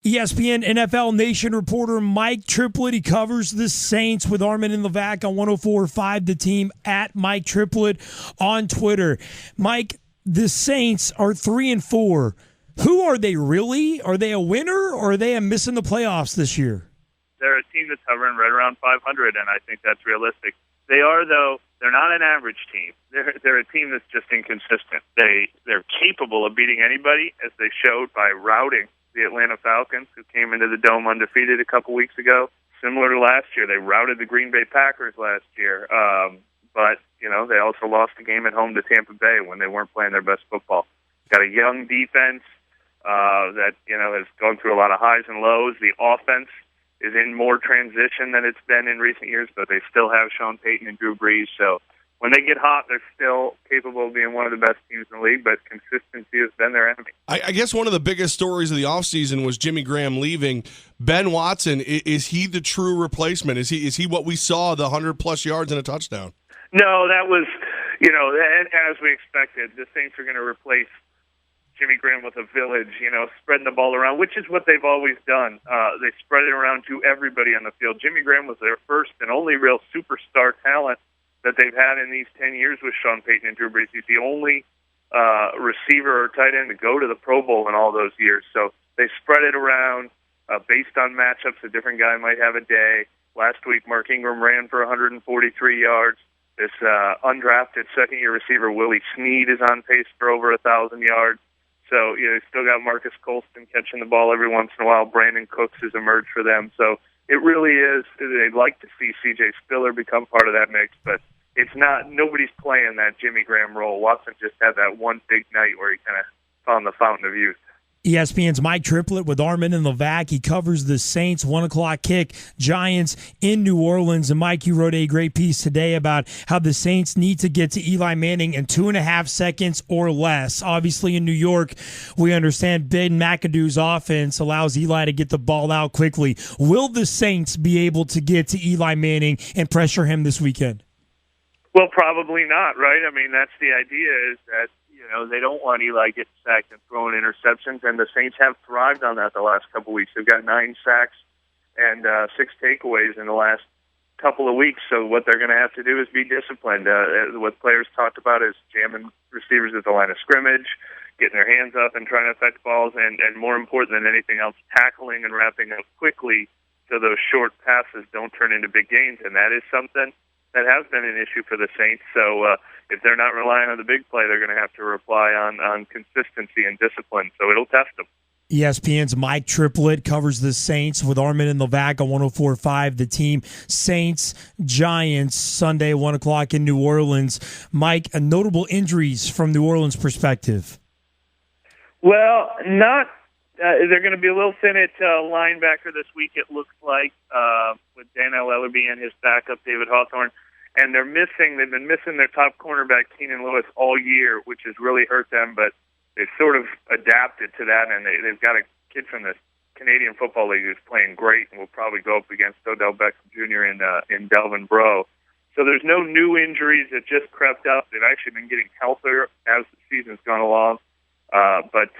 ESPN NFL Nation reporter Mike Tripplett. He covers the Saints with Armen and Levack on 104.5 The Team, at Mike Tripplett on Twitter. Mike, the Saints are 3-4. Who are they really? Are they a winner, or are they missing the playoffs this year? They're a team that's hovering right around 500, and I think that's realistic. They are, though. They're not an average team. They're a team that's just inconsistent. They're capable of beating anybody, as they showed by routing the Atlanta Falcons, who came into the Dome undefeated a couple weeks ago. Similar to last year, they routed the Green Bay Packers last year. But, they also lost a game at home to Tampa Bay when they weren't playing their best football. Got a young defense that, has gone through a lot of highs and lows. The offense is in more transition than it's been in recent years, but they still have Sean Payton and Drew Brees. So when they get hot, they're still capable of being one of the best teams in the league, but consistency has been their enemy. I guess one of the biggest stories of the offseason was Jimmy Graham leaving. Ben Watson, is he the true replacement? Is he what we saw, the 100-plus yards and a touchdown? No, that was, as we expected, the Saints are going to replace Jimmy Graham with a village, spreading the ball around, which is what they've always done. They spread it around to everybody on the field. Jimmy Graham was their first and only real superstar talent that they've had in these 10 years with Sean Payton and Drew Brees. He's the only receiver or tight end to go to the Pro Bowl in all those years. So they spread it around based on matchups. A different guy might have a day. Last week, Mark Ingram ran for 143 yards. This undrafted second-year receiver, Willie Snead, is on pace for over 1,000 yards. So, you still got Marcus Colston catching the ball every once in a while. Brandon Cooks has emerged for them. So it really is, they'd like to see C.J. Spiller become part of that mix, but it's not, nobody's playing that Jimmy Graham role. Watson just had that one big night where he kind of found the fountain of youth. ESPN's Mike Tripplett with Armen and Levack. He covers the Saints, 1 o'clock kick, Giants in New Orleans. And Mike, you wrote a great piece today about how the Saints need to get to Eli Manning in 2.5 seconds or less. Obviously in New York, we understand Ben McAdoo's offense allows Eli to get the ball out quickly. Will the Saints be able to get to Eli Manning and pressure him this weekend? Well, probably not, right? I mean, that's the idea, is that they don't want Eli getting sacked and throwing interceptions, and the Saints have thrived on that the last couple of weeks. They've got 9 sacks and 6 takeaways in the last couple of weeks, so what they're going to have to do is be disciplined. What players talked about is jamming receivers at the line of scrimmage, getting their hands up and trying to affect balls, and more important than anything else, tackling and wrapping up quickly so those short passes don't turn into big gains, and that is something that has been an issue for the Saints. So if they're not relying on the big play, they're going to have to rely on consistency and discipline. So it'll test them. ESPN's Mike Tripplett covers the Saints with Armen and Levack on 104.5 The Team. Saints, Giants, Sunday, 1 o'clock in New Orleans. Mike, notable injuries from New Orleans' perspective? Well, not. They're going to be a little thin at linebacker this week, it looks like, with Daniel Ellerbe and his backup, David Hawthorne. And they've been missing their top cornerback, Keenan Lewis, all year, which has really hurt them, but they've sort of adapted to that, and they've got a kid from the Canadian Football League who's playing great and will probably go up against Odell Beckham Jr. in Delvin Breaux. So there's no new injuries that just crept up. They've actually been getting healthier as the season's gone along, but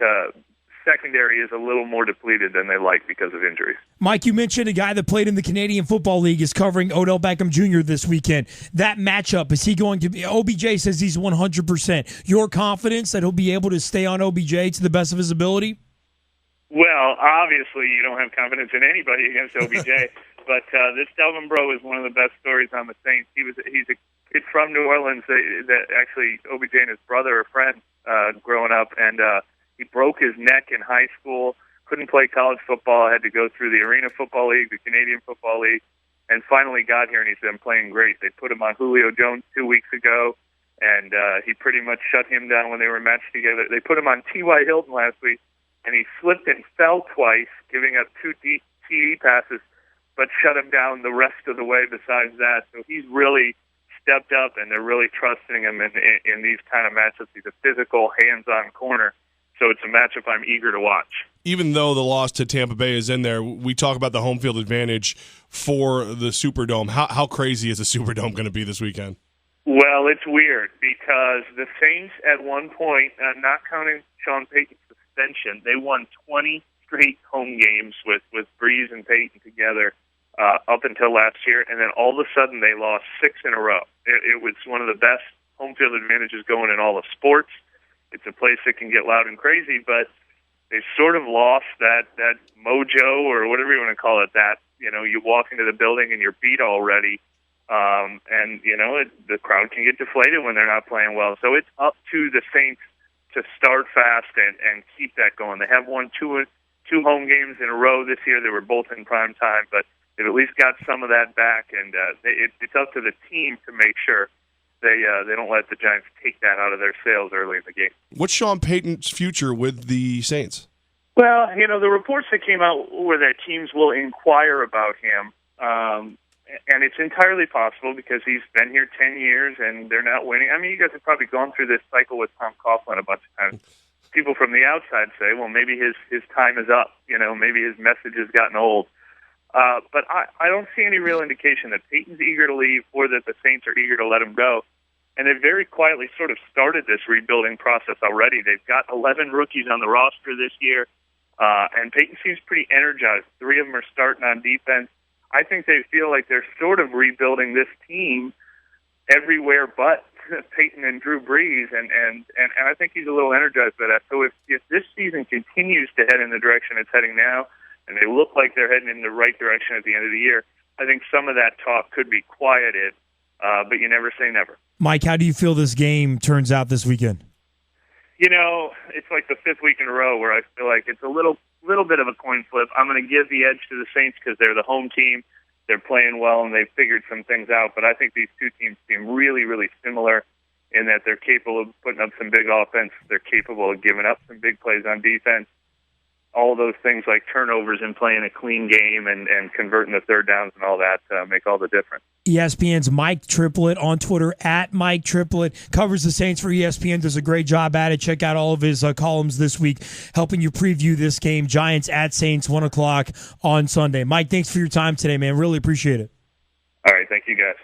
secondary is a little more depleted than they like because of injuries. Mike, you mentioned a guy that played in the Canadian Football League is covering Odell Beckham Jr. this weekend. That matchup, is he going to be? OBJ says he's 100%. Your confidence that he'll be able to stay on OBJ to the best of his ability? Well, obviously you don't have confidence in anybody against OBJ, but this Delvin Breaux is one of the best stories on the Saints. He's a kid from New Orleans that actually OBJ and his brother are friends growing up, and he broke his neck in high school, couldn't play college football, had to go through the Arena Football League, the Canadian Football League, and finally got here, and he's been playing great. They put him on Julio Jones 2 weeks ago, and he pretty much shut him down when they were matched together. They put him on T.Y. Hilton last week, and he slipped and fell twice, giving up 2 deep TD passes, but shut him down the rest of the way besides that. So he's really stepped up, and they're really trusting him in these kind of matchups. He's a physical, hands-on corner. So it's a matchup I'm eager to watch. Even though the loss to Tampa Bay is in there, we talk about the home field advantage for the Superdome. How crazy is the Superdome going to be this weekend? Well, it's weird because the Saints at one point, not counting Sean Payton's suspension, they won 20 straight home games with Breeze and Peyton together up until last year, and then all of a sudden they lost 6 in a row. It was one of the best home field advantages going in all of sports. It's a place that can get loud and crazy, but they sort of lost that mojo, or whatever you want to call it, that, you walk into the building and you're beat already. And, the crowd can get deflated when they're not playing well. So it's up to the Saints to start fast and keep that going. They have won two home games in a row this year. They were both in prime time, but they've at least got some of that back, and it's up to the team to make sure they don't let the Giants take that out of their sails early in the game. What's Sean Payton's future with the Saints? Well, the reports that came out were that teams will inquire about him, and it's entirely possible because he's been here 10 years and they're not winning. I mean, you guys have probably gone through this cycle with Tom Coughlin a bunch of times. People from the outside say, well, maybe his time is up. Maybe his message has gotten old. But I don't see any real indication that Peyton's eager to leave or that the Saints are eager to let him go. And they very quietly sort of started this rebuilding process already. They've got 11 rookies on the roster this year, and Peyton seems pretty energized. 3 of them are starting on defense. I think they feel like they're sort of rebuilding this team everywhere but Peyton and Drew Brees, and I think he's a little energized by that. So if this season continues to head in the direction it's heading now, and they look like they're heading in the right direction at the end of the year, I think some of that talk could be quieted, but you never say never. Mike, how do you feel this game turns out this weekend? It's like the 5th week in a row where I feel like it's a little bit of a coin flip. I'm going to give the edge to the Saints because they're the home team. They're playing well, and they've figured some things out. But I think these two teams seem really, really similar in that they're capable of putting up some big offense. They're capable of giving up some big plays on defense. All of those things like turnovers and playing a clean game and converting the third downs and all that make all the difference. ESPN's Mike Tripplett on Twitter, at Mike Tripplett, covers the Saints for ESPN, does a great job at it. Check out all of his columns this week, helping you preview this game, Giants at Saints, 1 o'clock on Sunday. Mike, thanks for your time today, man. Really appreciate it. All right, thank you, guys.